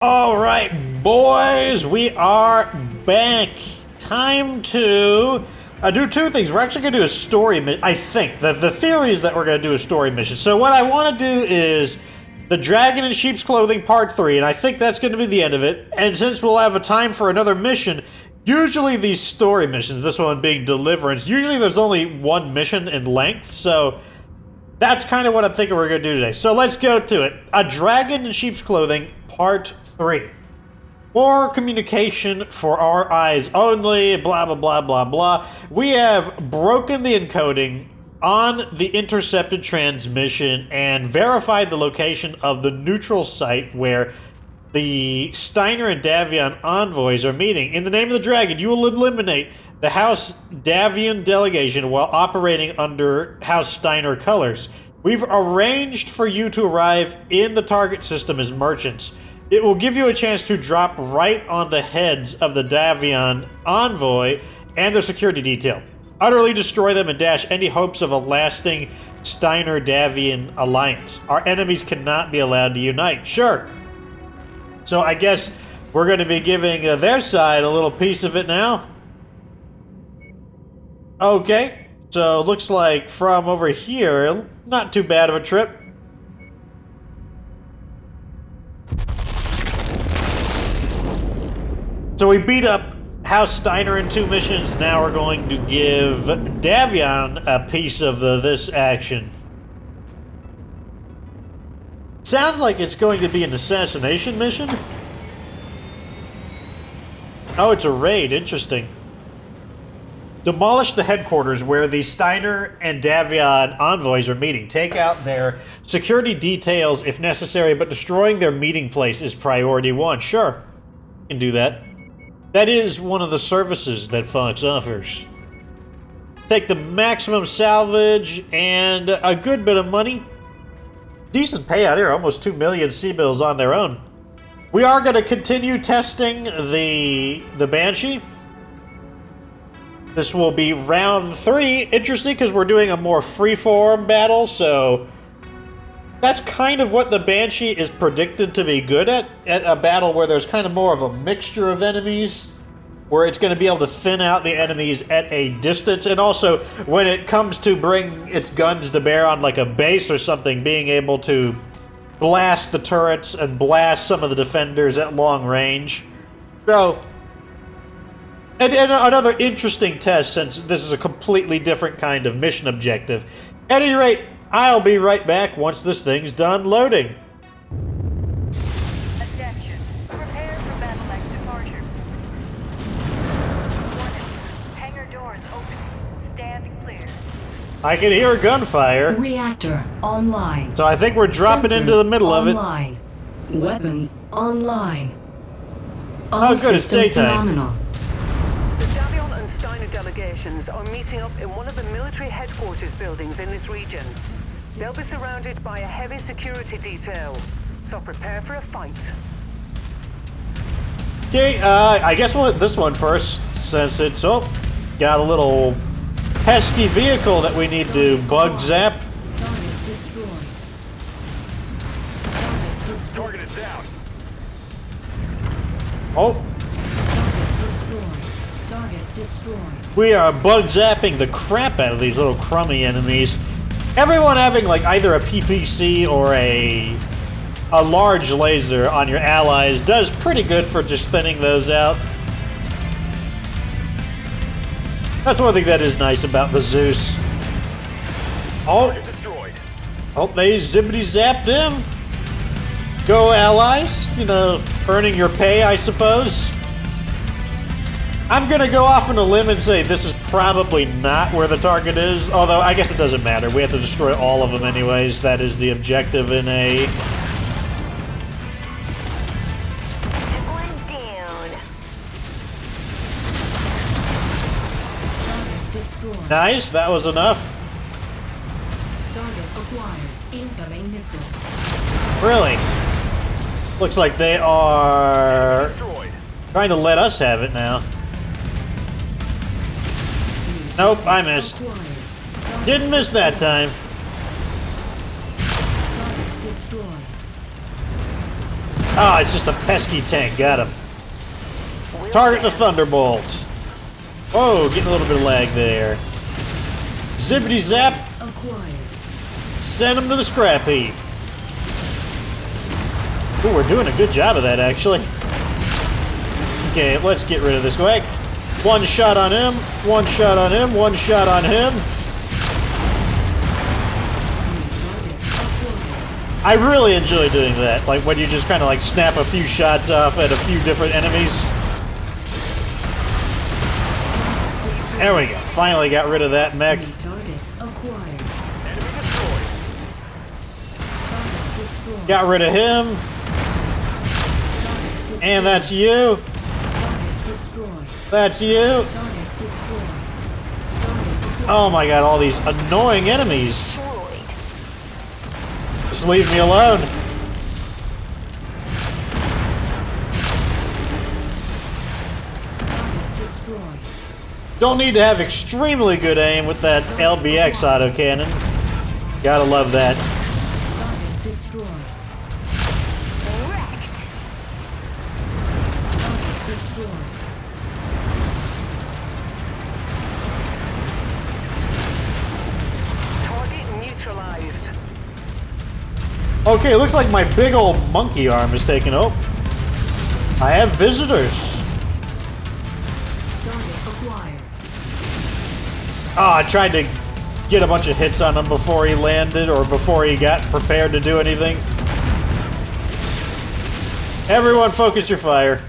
All right, boys, we are back. Time to do two things. We're actually going to do a story mission. I think the theory is that we're going to do a story mission. So what I want to do is the Dragon in Sheep's Clothing Part 3, and I think that's going to be the end of it. And since we'll have a time for another mission, usually these story missions, this one being Deliverance, usually there's only one mission in length, so that's kind of what I'm thinking we're going to do today. So let's go to it. A Dragon in Sheep's Clothing Part 3. More communication for our eyes only, blah, blah, blah, blah, blah. We have broken the encoding on the intercepted transmission and verified the location of the neutral site where the Steiner and Davion envoys are meeting. In the name of the Dragon, you will eliminate the House Davion delegation while operating under House Steiner colors. We've arranged for you to arrive in the target system as merchants. It will give you a chance to drop right on the heads of the Davion envoy and their security detail. Utterly destroy them and dash any hopes of a lasting Steiner-Davion alliance. Our enemies cannot be allowed to unite. Sure. So I guess we're going to be giving their side a little piece of it now. Okay. So looks like from over here, not too bad of a trip. So we beat up House Steiner in 2 missions. Now we're going to give Davion a piece of this action. Sounds like it's going to be an assassination mission. Oh, it's a raid. Interesting. Demolish the headquarters where the Steiner and Davion envoys are meeting. Take out their security details if necessary, but destroying their meeting place is priority 1. Sure, you can do that. That is one of the services that Fox offers. Take the maximum salvage and a good bit of money. Decent payout here, almost 2 million C-bills on their own. We are going to continue testing the Banshee. This will be round 3. Interesting because we're doing a more free-form battle, so that's kind of what the Banshee is predicted to be good at a battle where there's kind of more of a mixture of enemies, where it's going to be able to thin out the enemies at a distance, and also when it comes to bring its guns to bear on like a base or something, being able to blast the turrets and blast some of the defenders at long range. So, and another interesting test, since this is a completely different kind of mission objective. At any rate, I'll be right back once this thing's done loading. Attention. Prepare for battle-like departure. Warning. Hangar doors open. Stand clear. I can hear gunfire. Reactor online. So I think we're dropping into the middle of it. Online. Weapons online. Oh, good, it's daytime. Phenomenal. The Davion and Steiner delegations are meeting up in one of the military headquarters buildings in this region. They'll be surrounded by a heavy security detail, so prepare for a fight. Okay, I guess we'll hit this one first, since it's, got a little pesky vehicle that we need to bug zap. Target destroyed. Target destroyed. Target is down. Oh, Target destroyed. Target destroyed. we are bug zapping the crap out of these little crummy enemies. Everyone having like either a PPC or a large laser on your allies does pretty good for just thinning those out. That's one thing that is nice about the Zeus. Oh, Target destroyed. oh, they zippity zapped him. Go allies, you know, earning your pay, I suppose. I'm gonna go off on a limb and say this is probably not where the target is, although I guess it doesn't matter. We have to destroy all of them anyways. That is the objective in a... One down. Target destroyed. Nice, that was enough. Target acquired. Incoming missile. Really? Looks like they are Destroyed. trying to let us have it now. Nope, I missed. Acquired. Didn't miss that time. Target destroyed. Ah, it's just a pesky tank. Got him. Target the Thunderbolt. Oh, getting a little bit of lag there. Zippity zap. Acquired. Send him to the scrap heap. Ooh, we're doing a good job of that, actually. Okay, let's get rid of this guy. One shot on him. One shot on him. One shot on him. I really enjoy doing that. Like when you just kind of like snap a few shots off at a few different enemies. There we go. Finally got rid of that mech. Target acquired. Enemy destroyed. Target destroyed. Got rid of him. Target destroyed. And that's you. Target destroyed. That's you. Target destroyed. Target acquired. Oh my god, all these annoying enemies. Just leave me alone. Target destroyed. Don't need to have extremely good aim with that LBX autocannon. Gotta love that. Target destroyed. Target destroyed. Target neutralized. Okay, looks like my big old monkey arm is taken. Oh, I have visitors. Target acquired. Oh, I tried to get a bunch of hits on him before he landed or before he got prepared to do anything. Everyone focus your fire.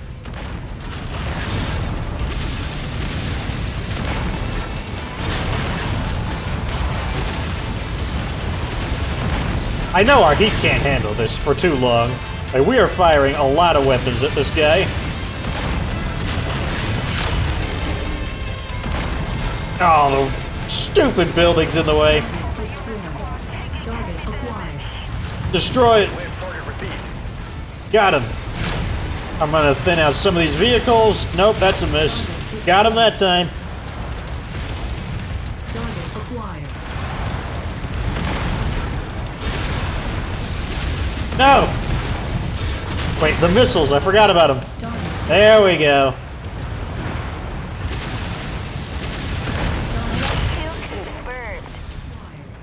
I know our heat can't handle this for too long. Like, we are firing a lot of weapons at this guy. Oh, the stupid building's in the way. Destroyed. Target acquired. Destroy it. Target received. Got him. I'm gonna thin out some of these vehicles. Nope, that's a miss. Got him that time. Target acquired. No! Wait, the missiles. I forgot about them. Target. There we go.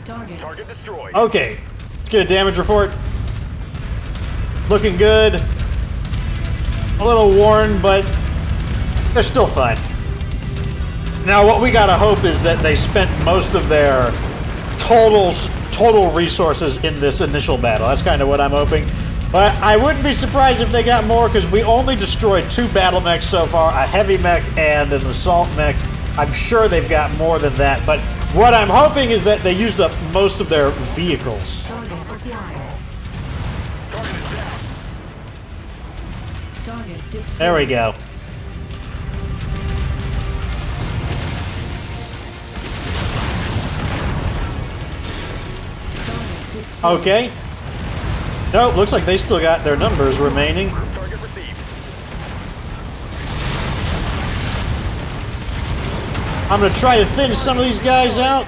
Target. Target destroyed. Okay. Let's get a damage report. Looking good. A little worn, but they're still fine. Now, what we gotta hope is that they spent most of their total resources in this initial battle. That's kind of what I'm hoping. But I wouldn't be surprised if they got more, because we only destroyed 2 battle mechs so far, a heavy mech and an assault mech. I'm sure they've got more than that, but what I'm hoping is that they used up most of their vehicles. Target acquired. Target is down. Target destroyed. There we go. Target destroyed. Okay. Nope, looks like they still got their numbers remaining. Target received. I'm gonna try to thin some of these guys out.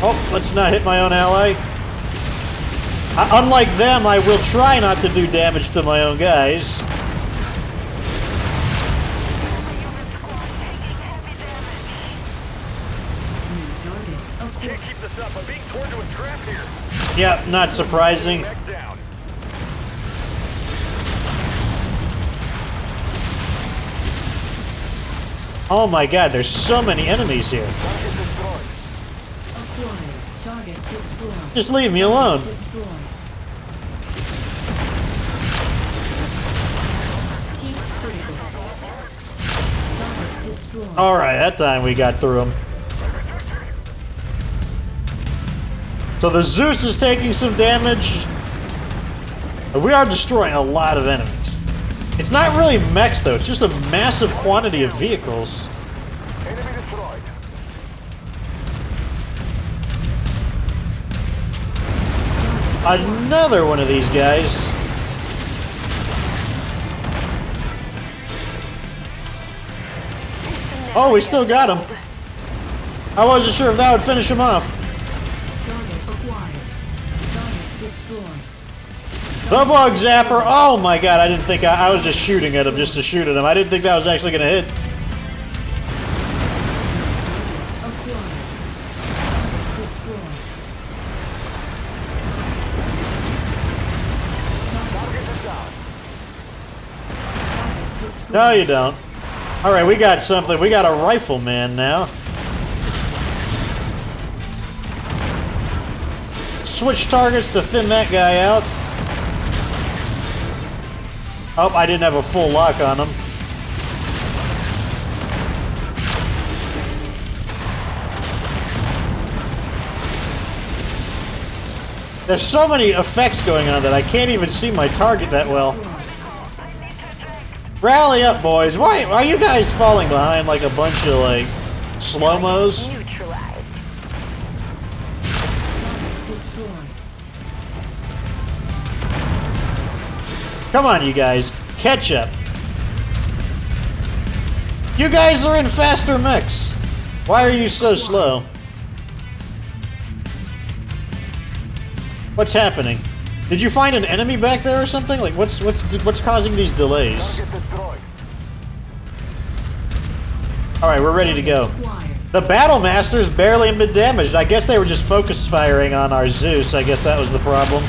Oh, let's not hit my own ally. Unlike them, I will try not to do damage to my own guys. Target acquired. Can't keep this up. I'm being torn to a scrap here. Yeah, not surprising. Mech down. Oh my god, there's so many enemies here. Target destroyed. Acquired. Target destroyed. Just leave me alone. Destroyed. Heat critical. Target destroyed. Alright, that time we got through them. So the Zeus is taking some damage. We are destroying a lot of enemies. It's not really mechs though, it's just a massive quantity of vehicles. Enemy destroyed. Another one of these guys. Oh, we still got him. I wasn't sure if that would finish him off. Target acquired. destroyed. The bug zapper! Oh my god, I didn't think I was just shooting at him just to shoot at him. I didn't think that was actually gonna hit. Acquired. Destroyed. Target destroyed. No, you don't. Alright, we got something. We got a rifleman now. Switch targets to thin that guy out. Oh, I didn't have a full lock on him. There's so many effects going on that I can't even see my target that well. Rally up, boys. Why are you guys falling behind like a bunch of, like, slow-mos? Neutralized. Target destroyed. Come on, you guys. Catch up. You guys are in faster mechs. Why are you so slow? What's happening? Did you find an enemy back there or something? Like, what's causing these delays? All right, we're ready to go. Acquired. The Battle Masters barely been damaged. I guess they were just focus firing on our Zeus. I guess that was the problem.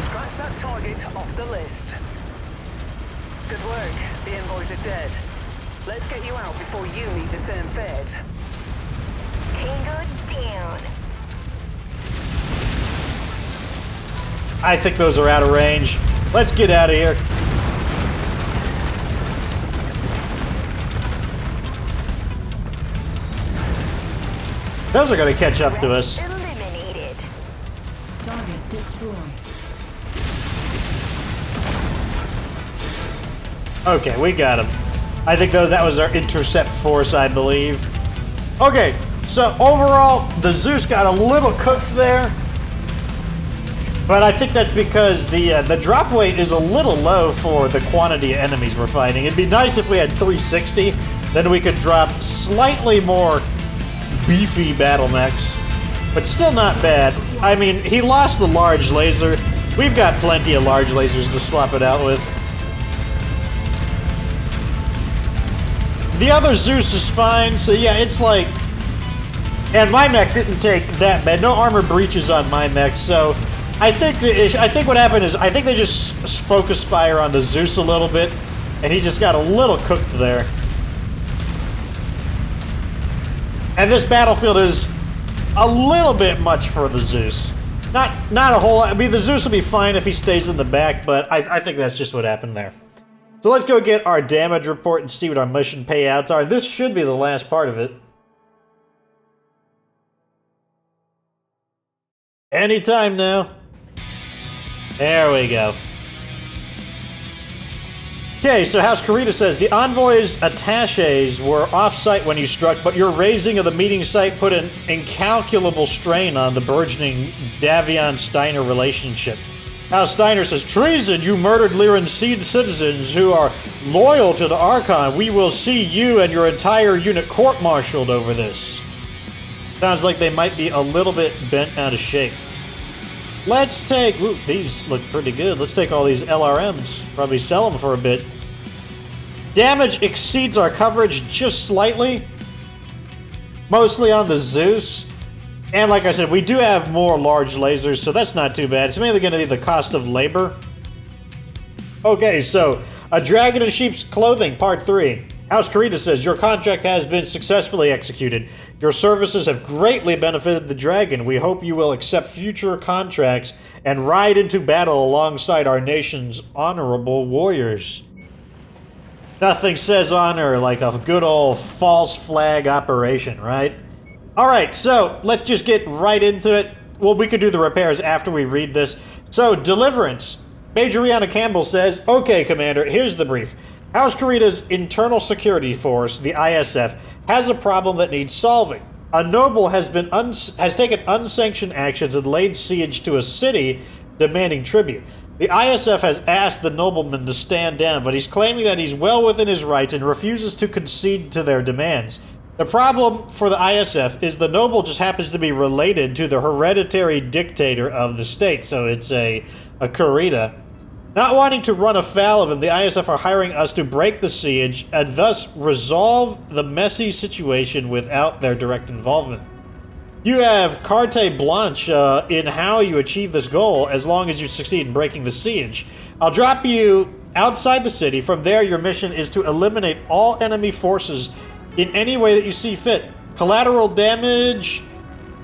Scratch that target off the list. Good work. The envoys are dead. Let's get you out before you meet the same fate. Tango down. I think those are out of range. Let's get out of here. Those are going to catch up to us. Eliminated. Target destroyed. Okay, we got him. I think that was our intercept force, I believe. Okay, so overall, the Zeus got a little cooked there. But I think that's because the drop weight is a little low for the quantity of enemies we're fighting. It'd be nice if we had 360, then we could drop slightly more beefy battle mechs. But still not bad. I mean, he lost the large laser. We've got plenty of large lasers to swap it out with. The other Zeus is fine, so yeah, it's like... And my mech didn't take that bad. No armor breaches on my mech, so... I think what happened is, I think they just focused fire on the Zeus a little bit, and he just got a little cooked there. And this battlefield is a little bit much for the Zeus. Not a whole lot. I mean, the Zeus will be fine if he stays in the back, but I think that's just what happened there. So let's go get our damage report and see what our mission payouts are. This should be the last part of it. Anytime now. There we go. Okay, so House Karita says, the Envoy's attaches were off-site when you struck, but your raising of the meeting site put an incalculable strain on the burgeoning Davion-Steiner relationship. House Steiner says, treason! You murdered Lyran's seed citizens who are loyal to the Archon. We will see you and your entire unit court-martialed over this. Sounds like they might be a little bit bent out of shape. Let's take... Ooh, these look pretty good. Let's take all these LRMs. Probably sell them for a bit. Damage exceeds our coverage just slightly. Mostly on the Zeus. And like I said, we do have more large lasers, so that's not too bad. It's mainly going to be the cost of labor. Okay, so... A Dragon in Sheep's Clothing, Part 3. House Karita says, your contract has been successfully executed. Your services have greatly benefited the Dragon. We hope you will accept future contracts and ride into battle alongside our nation's honorable warriors. Nothing says honor like a good old false flag operation, right? Alright, so let's just get right into it. Well, we could do the repairs after we read this. So, Deliverance. Major Rihanna Campbell says, okay, Commander, here's the brief. House Karita's Internal Security Force, the ISF, has a problem that needs solving. A noble has taken unsanctioned actions and laid siege to a city demanding tribute. The ISF has asked the nobleman to stand down, but he's claiming that he's well within his rights and refuses to concede to their demands. The problem for the ISF is the noble just happens to be related to the hereditary dictator of the state, so it's a Kurita. Not wanting to run afoul of him, the ISF are hiring us to break the siege and thus resolve the messy situation without their direct involvement. You have carte blanche in how you achieve this goal as long as you succeed in breaking the siege. I'll drop you outside the city. From there, your mission is to eliminate all enemy forces in any way that you see fit. Collateral damage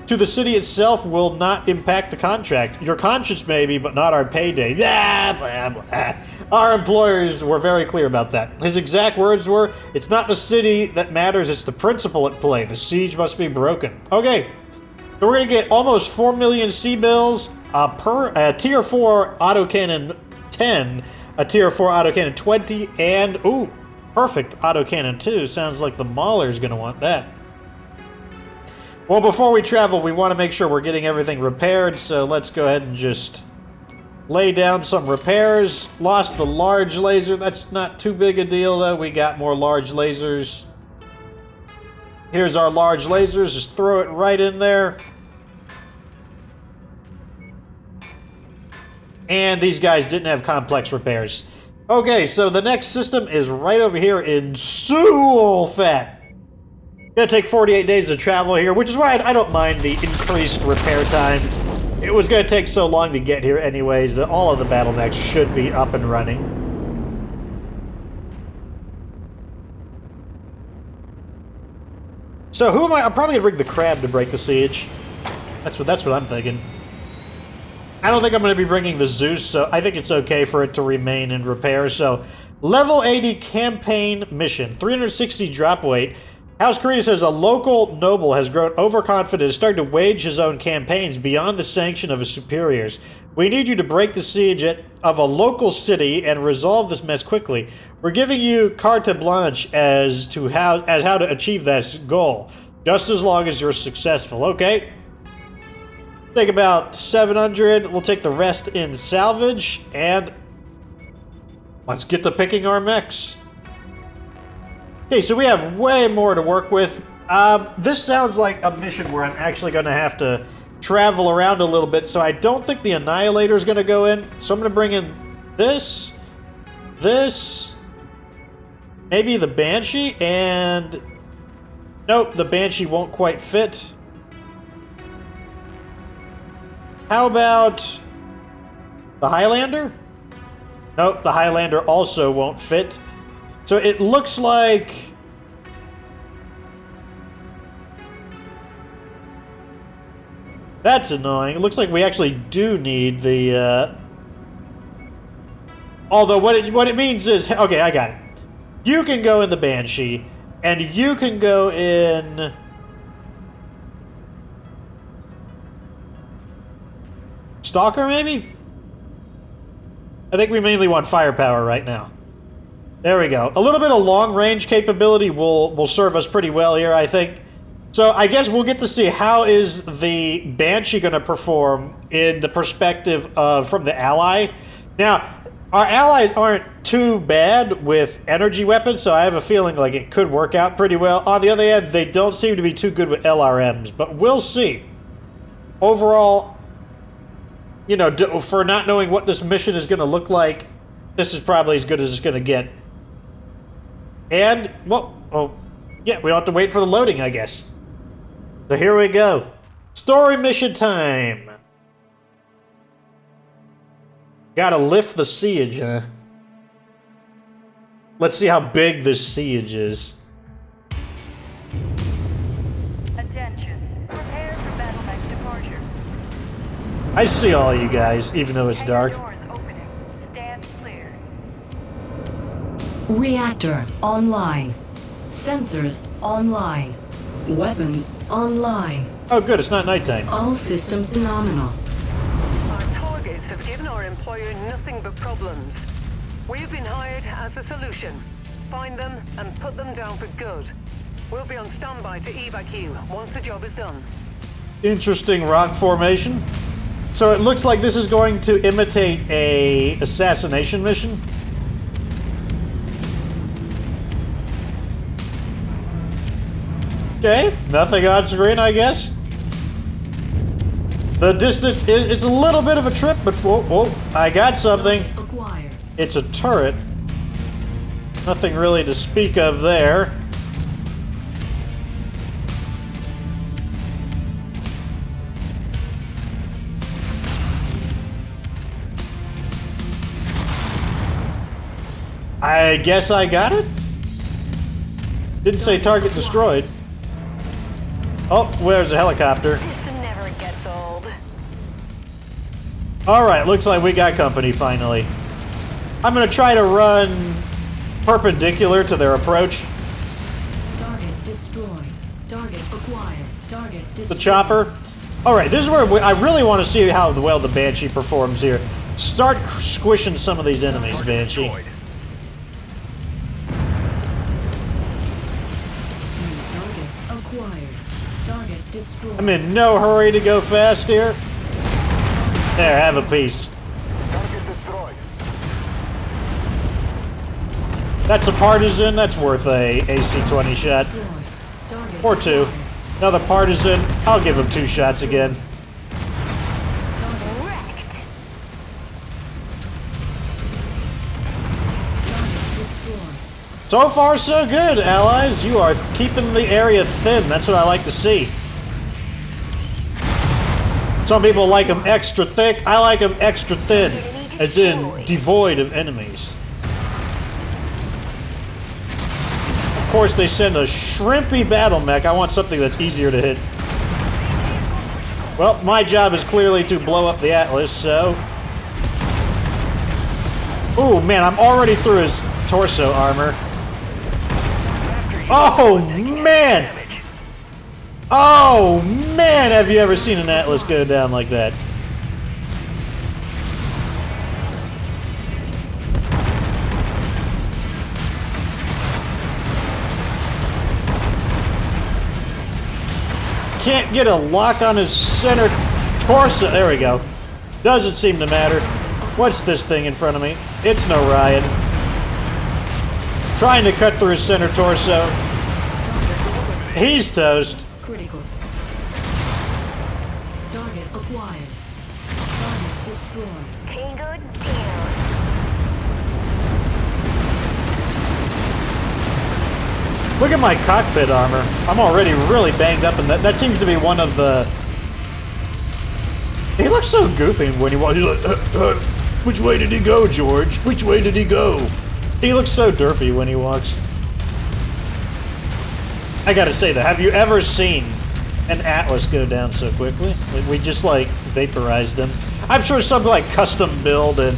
to the city itself will not impact the contract. Your conscience maybe, but not our payday. Blah, blah, blah. Our employers were very clear about that. His exact words were, "It's not the city that matters, it's the principle at play. The siege must be broken." Okay. So we're going to get almost 4 million C-bills per Tier 4 autocannon 10, a Tier 4 autocannon 20, and, ooh, perfect autocannon 2. Sounds like the Mauler's going to want that. Well, before we travel, we want to make sure we're getting everything repaired, so let's go ahead and just lay down some repairs. Lost the large laser. That's not too big a deal, though. We got more large lasers. Here's our large lasers. Just throw it right in there. And these guys didn't have complex repairs. Okay, so the next system is right over here in Sulfat. Gonna take 48 days to travel here, which is why I don't mind the increased repair time. It was gonna take so long to get here anyways that all of the battle mechs should be up and running. So who am I? I'm probably gonna bring the crab to break the siege. That's what I'm thinking. I don't think I'm going to be bringing the Zeus, so I think it's okay for it to remain in repair. So, level 80 campaign mission, 360 drop weight. House Karina says a local noble has grown overconfident and started to wage his own campaigns beyond the sanction of his superiors. We need you to break the siege of a local city and resolve this mess quickly. We're giving you carte blanche as how to achieve that goal, just as long as you're successful. Okay. Take about 700. We'll take the rest in salvage, and let's get to picking our mechs. Okay, so we have way more to work with. This sounds like a mission where I'm actually going to have to travel around a little bit, so I don't think the Annihilator is going to go in. So I'm going to bring in this, maybe the Banshee, and nope, the Banshee won't quite fit. How about the Highlander? Nope, the Highlander also won't fit. So it looks like... That's annoying. It looks like we actually do need the... Although what it means is... Okay, I got it. You can go in the Banshee, and you can go in... Stalker, maybe? I think we mainly want firepower right now. There we go. A little bit of long-range capability will serve us pretty well here, I think. So I guess we'll get to see how is the Banshee going to perform in the perspective of from the ally. Now, our allies aren't too bad with energy weapons, so I have a feeling like it could work out pretty well. On the other hand, they don't seem to be too good with LRMs, but we'll see. Overall, you know, for not knowing what this mission is going to look like, this is probably as good as it's going to get. And, well, oh, yeah, we don't have to wait for the loading, I guess. So here we go. Story mission time. Gotta lift the siege, huh? Let's see how big this siege is. Attention. Prepare for battle mech departure. I see all you guys, even though it's Hangar dark. doors opening. Stand clear. Reactor online. Sensors online. Weapons online. Oh, good, it's not nighttime. All systems nominal. Our targets have given our employer nothing but problems. We've been hired as a solution. Find them and put them down for good. We'll be on standby to evac you once the job is done. Interesting rock formation. So it looks like this is going to imitate a assassination mission. Okay, nothing on screen, I guess. The distance is a little bit of a trip, but whoa, I got something. Acquired. It's a turret. Nothing really to speak of there. I guess I got it? Didn't say target destroyed. Oh, where's a helicopter? This never gets old. Alright, looks like we got company finally. I'm gonna try to run perpendicular to their approach. Target destroyed. Target acquired. Target destroyed. The chopper. Alright, this is where I really want to see how well the Banshee performs here. Start squishing some of these enemies, Banshee. Target acquired. Target destroyed. I'm in no hurry to go fast here. There, have a piece. Target destroyed. That's a partisan. That's worth a AC-20 shot. Destroyed. Target Or two. acquired. Another partisan. I'll give him 2 shots again. Wrecked. Target destroyed. So far, so good, allies. You are keeping the area thin. That's what I like to see. Some people like them extra thick. I like them extra thin, as in devoid of enemies. Of course, they send a shrimpy battle mech. I want something that's easier to hit. Well, my job is clearly to blow up the Atlas, so... Ooh, man, I'm already through his torso armor. Oh, man! Oh, man, have you ever seen an Atlas go down like that? Can't get a lock on his center torso. There we go. Doesn't seem to matter. What's this thing in front of me? It's no Ryan. Trying to cut through his center torso. He's toast. Critical. Target acquired. Target destroyed. Tango down. Look at my cockpit armor. I'm already really banged up, and that seems to be one of the... He looks so goofy when he walks. He's like, which way did he go, George? Which way did he go? He looks so derpy when he walks. I gotta say though, have you ever seen an Atlas go down so quickly? We just like vaporized them. I'm sure some like custom build and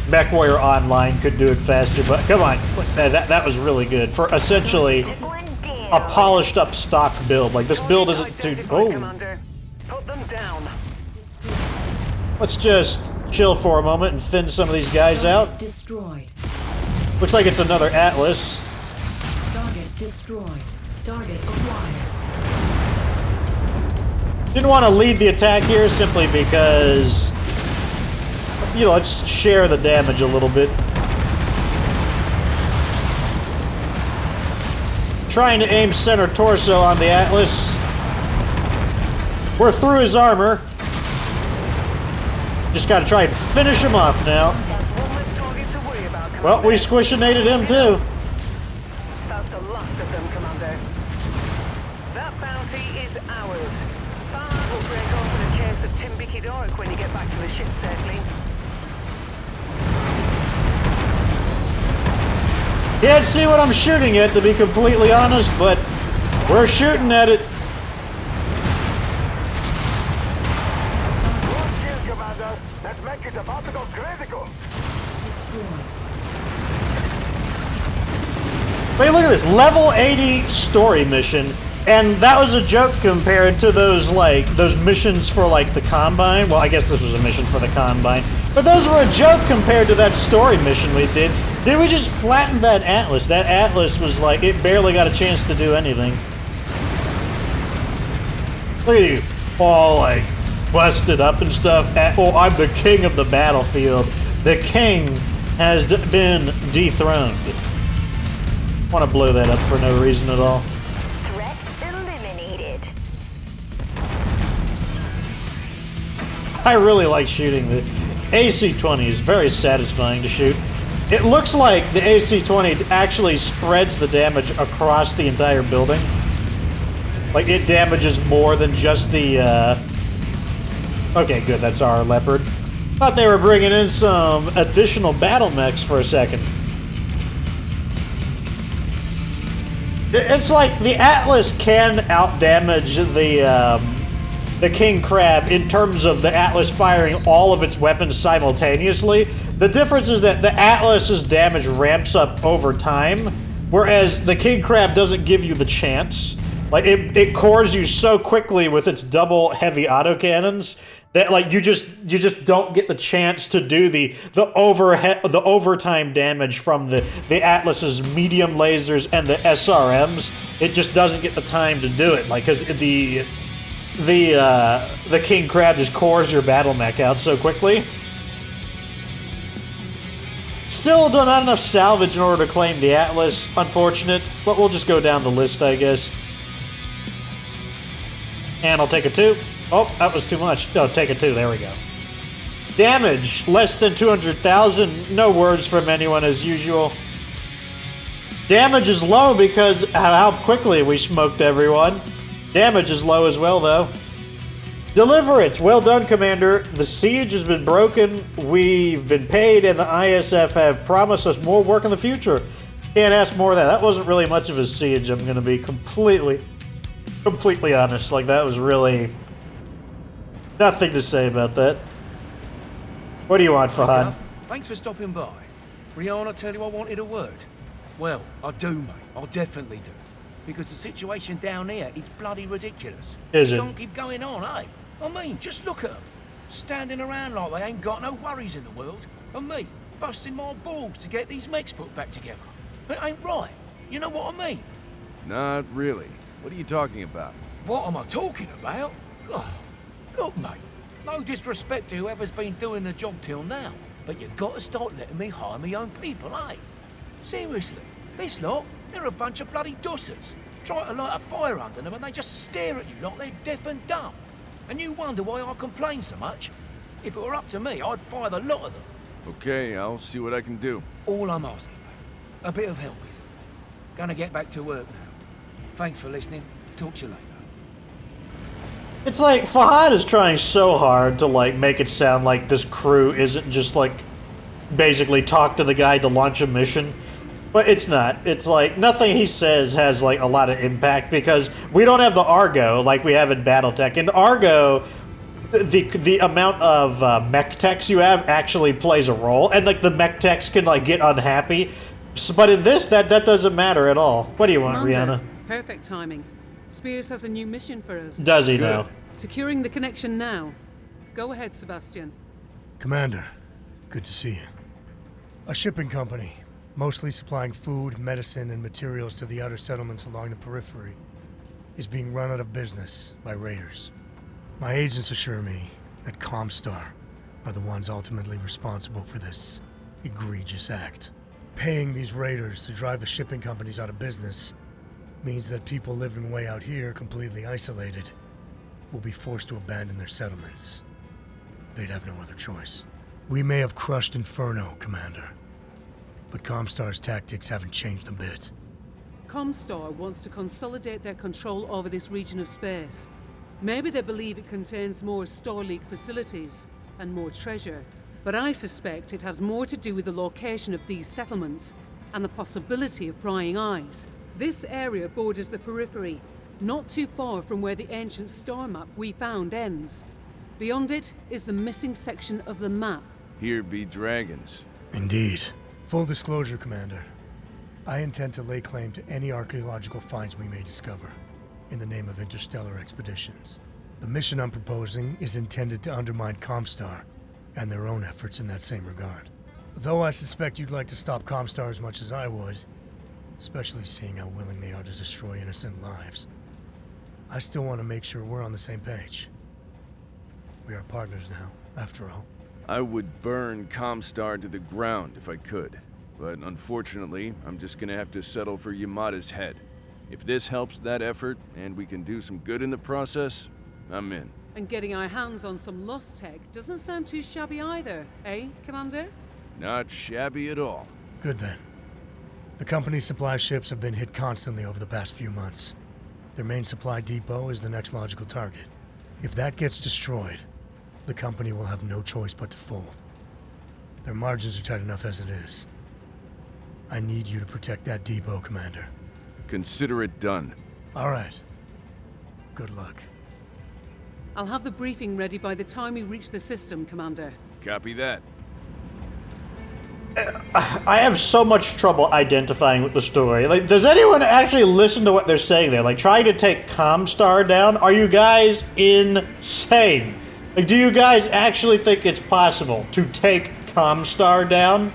Mechwarrior Online could do it faster, but come on, that was really good for essentially Took one down. a polished up stock build. Like this build isn't too. Oh, Commander. Put them down. let's just chill for a moment and thin some of these guys out. Destroyed. Looks like it's another Atlas. Target destroyed. Target acquired. Didn't want to lead the attack here simply because, you know, let's share the damage a little bit. Trying to aim center torso on the Atlas. We're through his armor. Just got to try and finish him off now. That's one less target to worry about, Commander. Well, we squishinated him too. That's the last of them, Commander. That bounty is ours. Bard will break open a case of Timbikidoric when you get back to the ship circling. Can't see what I'm shooting at, to be completely honest, but we're shooting at it. Good kill, Commander. That mech is about to go critical. Destroyed. Wait, look at this. Level 80 story mission. And that was a joke compared to those missions for like the Combine. Well, I guess this was a mission for the Combine. But those were a joke compared to that story mission we did. Did we just flatten that Atlas? That Atlas was like, it barely got a chance to do anything. Look at you. All like busted up and stuff. Oh, I'm the king of the battlefield. The king has been dethroned. Want to blow that up for no reason at all. Threat eliminated. I really like shooting the AC-20. Is very satisfying to shoot. It looks like the AC-20 actually spreads the damage across the entire building. Like, it damages more than just the, Okay, good, that's our Leopard. Thought they were bringing in some additional battle mechs for a second. It's like the Atlas can outdamage the King Crab in terms of the Atlas firing all of its weapons simultaneously. The difference is that the Atlas's damage ramps up over time, whereas the King Crab doesn't give you the chance. Like, it cores you so quickly with its double heavy autocannons that, like, you just don't get the chance to do the overtime damage from the Atlas's medium lasers and the SRMs. It just doesn't get the time to do it, like, because the King Crab just cores your battle mech out so quickly. Still not enough salvage in order to claim the Atlas. Unfortunate, but we'll just go down the list, I guess. And I'll take a 2. Oh, that was too much. No, take a 2. There we go. Damage, less than 200,000. No words from anyone as usual. Damage is low because how quickly we smoked everyone. Damage is low as well, though. Deliverance. Well done, Commander. The siege has been broken. We've been paid, and the ISF have promised us more work in the future. Can't ask more of that. That wasn't really much of a siege, I'm going to be completely honest. Like, that was really nothing to say about that. What do you want, Fahad? Thanks for stopping by. Rihanna tell you I wanted a word? Well, I do, mate. I definitely do. Because the situation down here is bloody ridiculous. Is it? Don't keep going on, eh? I mean, just look at them. Standing around like they ain't got no worries in the world. And me, busting my balls to get these mechs put back together. It ain't right. You know what I mean? Not really. What are you talking about? What am I talking about? Oh, look, mate. No disrespect to whoever's been doing the job till now, but you got to start letting me hire my own people, eh? Seriously, this lot, they're a bunch of bloody dossers. Try to light a fire under them and they just stare at you like they're deaf and dumb. And you wonder why I complain so much? If it were up to me, I'd fire the lot of them. Okay, I'll see what I can do. All I'm asking, mate, a bit of help, is it? Gonna get back to work now. Thanks for listening. Talk to you later. It's like, Fahad is trying so hard to, like, make it sound like this crew isn't just, like, basically talk to the guy to launch a mission. But it's not. It's like, nothing he says has, like, a lot of impact because we don't have the Argo like we have in Battletech. In Argo, the amount of mech techs you have actually plays a role. And, like, the mech techs can, like, get unhappy. But in this, that doesn't matter at all. What do you want, Commander, Rihanna? Perfect timing. Spears has a new mission for us. Does he now? Securing the connection now. Go ahead, Sebastian. Commander, good to see you. A shipping company, mostly supplying food, medicine, and materials to the outer settlements along the periphery, is being run out of business by raiders. My agents assure me that Comstar are the ones ultimately responsible for this egregious act. Paying these raiders to drive the shipping companies out of business means that people living way out here, completely isolated, will be forced to abandon their settlements. They'd have no other choice. We may have crushed Inferno, Commander, but Comstar's tactics haven't changed a bit. Comstar wants to consolidate their control over this region of space. Maybe they believe it contains more Starleague facilities and more treasure, but I suspect it has more to do with the location of these settlements and the possibility of prying eyes. This area borders the periphery, not too far from where the ancient star map we found ends. Beyond it is the missing section of the map. Here be dragons. Indeed. Full disclosure, Commander. I intend to lay claim to any archaeological finds we may discover, in the name of interstellar expeditions. The mission I'm proposing is intended to undermine Comstar, and their own efforts in that same regard. Though I suspect you'd like to stop Comstar as much as I would, especially seeing how willing they are to destroy innocent lives, I still want to make sure we're on the same page. We are partners now, after all. I would burn Comstar to the ground if I could. But unfortunately, I'm just gonna have to settle for Yamada's head. If this helps that effort, and we can do some good in the process, I'm in. And getting our hands on some lost tech doesn't sound too shabby either, eh, Commander? Not shabby at all. Good then. The company's supply ships have been hit constantly over the past few months. Their main supply depot is the next logical target. If that gets destroyed, the company will have no choice but to fold. Their margins are tight enough as it is. I need you to protect that depot, Commander. Consider it done. All right. Good luck. I'll have the briefing ready by the time we reach the system, Commander. Copy that. I have so much trouble identifying with the story. Like, does anyone actually listen to what they're saying there? Like, trying to take Comstar down? Are you guys insane? Like, do you guys actually think it's possible to take Comstar down?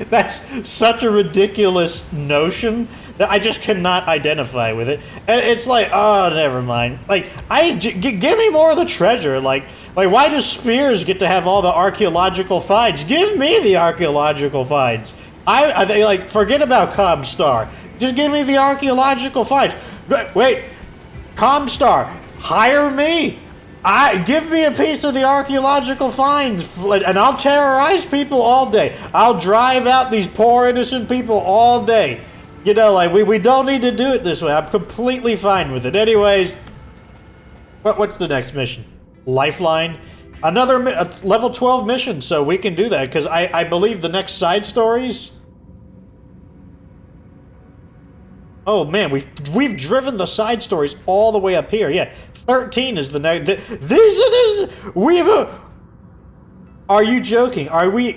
That's such a ridiculous notion that I just cannot identify with it. And it's like, oh, never mind. Like, give me more of the treasure. Like, why does Spears get to have all the archaeological finds? Give me the archaeological finds. I like, forget about Comstar. Just give me the archaeological finds. Wait, Comstar, hire me. Give me a piece of the archaeological finds, and I'll terrorize people all day. I'll drive out these poor innocent people all day. You know, like, we don't need to do it this way. I'm completely fine with it. Anyways, what's the next mission? Lifeline? Another level 12 mission, so we can do that, because I believe the next side stories... Oh man, we've driven the side stories all the way up here. Yeah, 13 is the next... Are you joking?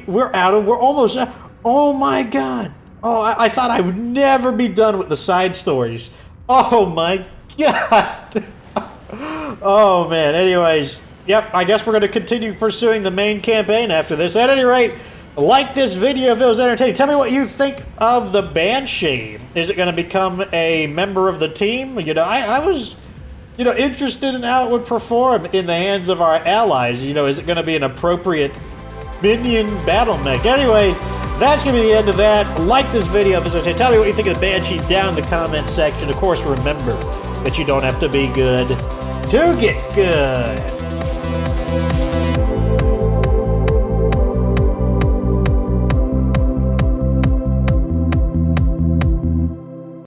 We're almost... Oh my god. Oh, I thought I would never be done with the side stories. Oh my god. Oh man, anyways. Yep, I guess we're going to continue pursuing the main campaign after this. At any rate, like this video if it was entertaining. Tell me what you think of the Banshee. Is it going to become a member of the team? You know, I was, you know, interested in how it would perform in the hands of our allies. You know, is it going to be an appropriate minion battle mech? Anyways, that's going to be the end of that. Like this video if it's entertaining. Tell me what you think of the Banshee down in the comment section. Of course, remember that you don't have to be good to get good.